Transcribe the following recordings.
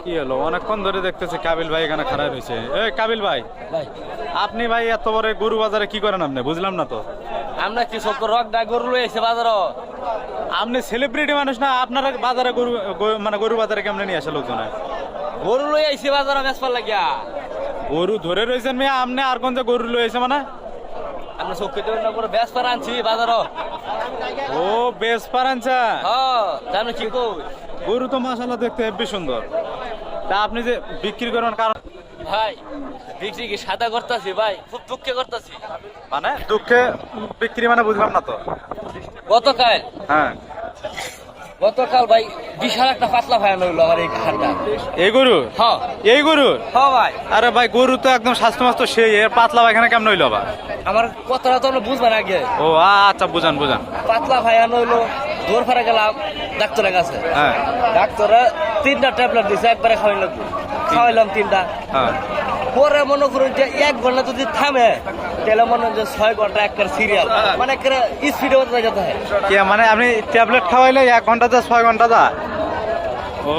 কি হলো অনেকক্ষণ ধরে দেখতেছি কাবিল ভাই এখানে খাড়া রয়েছে। এই কাবিল ভাই, আপনি ভাই এত বড় গরু বাজারে কি করেন আপনি? বুঝলাম না তো। আমরা কি সব রক ডাই গরু লই এসে বাজার। আপনি সেলিব্রিটি মানুষ না, আপনারা বাজারে মানে গরু বাজারে কেমনে নিয়ে আসে লোকজন? গরু লই আইছে বাজার বেচবার লাগিয়া। গরু ধরে রয়েছেন মেয়ে আপনি, আর কোন যে গরু লয়ে এসে মানে? আমরা চোখে না করে বেচবার আনছি বাজার। ও বেশ পারানছা। হ্যাঁ জানো কি কই, গরু তো মাশাআল্লাহ দেখতে হেব্বি সুন্দর। তা আপনি যে বিক্রি করেন কারণ? ভাই বিক্রি কি সাদা করতেছি ভাই, খুব দুঃখে করতেছি। মানে দুঃখে বিক্রি মানে বুঝলাম না তো। গতকাল হ্যাঁ গতকাল ভাই বিশাল একটা পাতলা ভাই হইলো আমার এই ঘাটটা। এই গরু? হ্যাঁ এই গরু? হ্যাঁ ভাই। আরে ভাই গরু তো একদম স্বাস্থ্য মাস্ত সেই, এর পাতলা পায়খানা কেমন হইলো আবার? আমার কথাটা তো বুঝবেন আগে। ও আচ্ছা বুঝান বুঝান। পাতলা ভাই হইলো দৌড় ফেরা গেলাম ডাক্তারের কাছে। হ্যাঁ ডাক্তারে 3টা ট্যাবলেট দিছে, একবারে খাওয়াইলাম 3টা। হ্যাঁ পরে মনে করুন যে 1 ঘন্টা যদি থামে তাহলে মনে হয় যে 6 ঘন্টা একটা সিরিয়াল, মানে একটা স্পিডে বলতে যেতে হয়। কি মানে আপনি ট্যাবলেট খাওয়াইলে 1 ঘন্টা যা 6 ঘন্টা যা? ও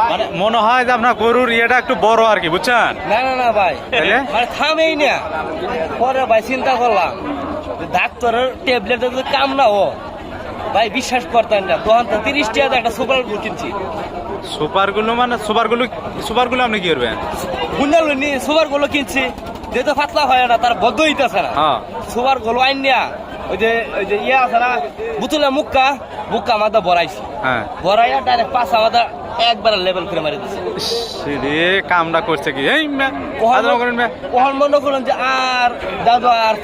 মানে মনে হয় যে আপনার গরুর ইয়েটা একটু বড় আর কি, বুঝছেন? না না না ভাই, তাহলে? মানে থামেই না। পরে ভাই চিন্তা করলাম যে ডাক্তারের ট্যাবলেট যদি কাম না ও ভাই বিশ্বাস করতেন না, তখন তো 30 টাকা একটা সুপার গুলো কিনছি। সুপারগুলো মানে সুপারগুলো আপনি কি করবেন? গুন্ডালো নি সুপার গুলো কিনছি, যেহেতু পাতলা হয় না তার বদ্ধ হইতেছে না। হ্যাঁ সুপার গুলো আইন না, ওই যে ইয়ে আছে না বুতুলে মুক্কা মাথা বড়াইছি। হ্যাঁ বড়াইয়া ডাইরেক্ট পাঁচা মাথা একবার লেভেল করে মারি দিচ্ছে। রে কামটা করছে কি এই ওখান মনে করুন যে আর দাদু আর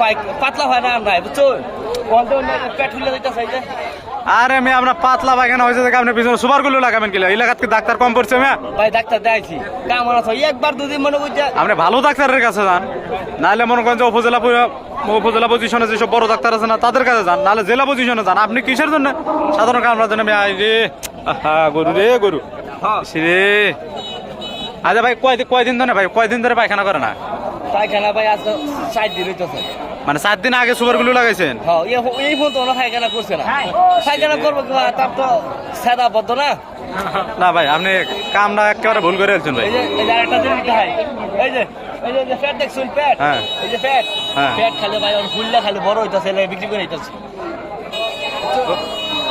পাতলা হয় না আর নাই, বুঝছো? ওখান তো পেট ফুলে দিতেছে যে। আরে মেয়ে আমরা পাতলা পায়খানা হয়েছে দেখে আপনি পিছনে সুপারগুলো লাগাবেন কি? এলাকাত কি ডাক্তার কম পড়ছে মেয়ে? ভাই ডাক্তার দেখাইছি কেমন আছে, একবার দুদিন মনে করছে। আপনি ভালো ডাক্তারের কাছে যান, নাহলে মনে করেন যে উপজেলা পজিশনে যেসব বড় ডাক্তার আছে না তাদের কাছে যান, নাহলে জেলা পজিশনে যান। আপনি কিসের জন্য? সাধারণ কামড়ার জন্য রে। গরু রে গরু রে। আচ্ছা ভাই কয়দিন ধরে ভাই কয়দিন ধরে পায়খানা করে না? পায়খানা ভাই আজ 4 দিন হইতেছে। মানে 7 দিন আগে সুপারগুলো লাগাইছেন? হ্যাঁ এই ফোন তো পায়খানা করছে না। পায়খানা করবো কি তার তো সাদা বদ্ধ না। না ভাই আপনি কামটা একেবারে ভুল করে ফেলছেন ভাই। এই যে আরেকটা জিনিস দেখাই, এই যে পেট দেখছুন পেট, হ্যাঁ এই যে পেট হ্যাঁ পেট খালি ভাই আর ফুললে খালি বড় হইতাছে, বিক্রি করে হইতাছে।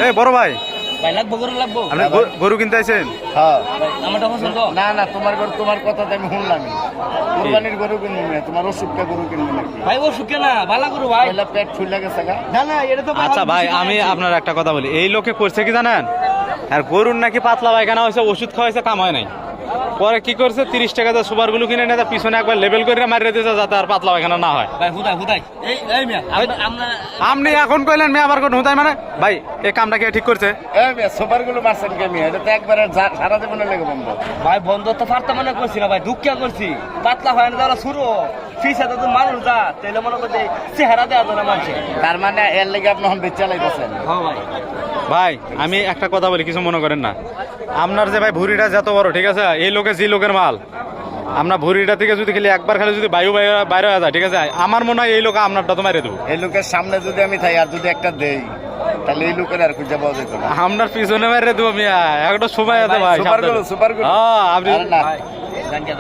এই বড় ভাই ভাই লাগবো গরু লাগবো। আপনি গরু কিনতে আইছেন? হ্যাঁ আমারটা পছন্দ না না, তোমার গরু তোমার কথাতে আমি শুনলাম। কুরবানির গরু কিনবি না, তোমার ওষুধটা গরু কিনবি নাকি? ভাই ও শুকে না ভালো গরু ভাই। পয়লা পেট ফুলে গেছে গা। না না এটা তো আচ্ছা ভাই আমি আপনার একটা কথা বলি, এই লোকে করছে কি জানেন? আর গরুর নাকি পাতলা পায়খানা হয়েছে, ওষুধ খাওয়াইছে, কাম হয় নাই। পরে কি করছে 30 টাকা দিয়ে সুপারগুলো কিনে নিয়ে পিছনে একবার লেবেল করে মারিয়ে দিয়েছে যাতে আর পাতলা পায়খানা না হয়। ভাই হুদাই এই মিয়া আমরা আপনি এখন কইলেন মেয়ে আবার কোন হুতাই মানে? ভাই এই কামটা কে ঠিক করছে? এই মেয়ে সুপার গুলো মারছেন কে মেয়ে? এটা তো একবারে সারা জীবনের লেগে বন্ধ। ভাই বন্ধ তো পারতাম মনে করছি না ভাই, দুঃখ করছি। পাতলা হয় না তারা শুরু ফিসা তো মানুষ যা তাইলে মনে করছে চেহারা দেওয়া তো না মানুষের। তার মানে এর লেগে আপনি এখন বেচা লাইতেছেন? হ্যাঁ ভাই। ভাই আমি একটা কথা বলি, কিছু মনে করেন না। আপনার যে ভাই ভুঁড়িটা যত বড়, ঠিক আছে, এই লোকে যে লোকের মাল, আমরা ভুঁড়িটা থেকে যদি খালি একবার খালি যদি বায়ু বাইরে হয়ে যায়, ঠিক আছে, আমার মনে হয় এই লোক আপনারটা তো মারিয়ে দেবো। এই লোকের সামনে যদি আমি থাই আর যদি একটা দেই তাহলে এই লোকের আর খুঁজে পাওয়া যেত না। আপনার পিছনে মারিয়ে দেবো মিয়া, একটা সময় আছে ভাই। সুপার গুলো হ্যাঁ আপনি না, জানকে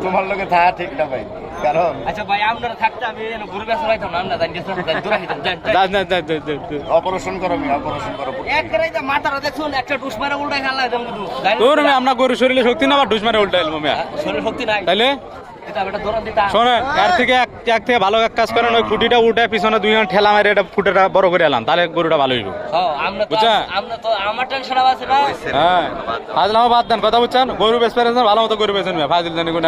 তোমার লোকে থাকা ঠিক না ভাই, কারণ আচ্ছা ভাই আপনারা থাকতে আমি গরু বেচা পাইতাম না, আমরা জানকে অপারেশন করো মেয়ে, অপারেশন করো। একবারে যে মাথাটা দেখুন একটা টুস মারা উল্টাই খেলা একদম কিন্তু তোর আপনার গরু শরীরে শক্তি না, আবার ঢুস মারে উল্টা এলবো মিয়া, শরীর শক্তি নাই তাইলে শোনেন এর থেকে এক থেকে ভালো এক কাজ করেন, ওই খুঁটিটা উঠে পিছনে 2 জন ঠেলা মারে এটা ফুটেটা বড় করে এলাম, তাহলে গরুটা ভালো হইব। আমরা তো আমার টেনশন আছে না। হ্যাঁ ফাজলামা বাদ দেন, কথা বুঝছেন? গরু বেচবেন ভালো মতো গরু বেচেন, ফাজিল জানি কোন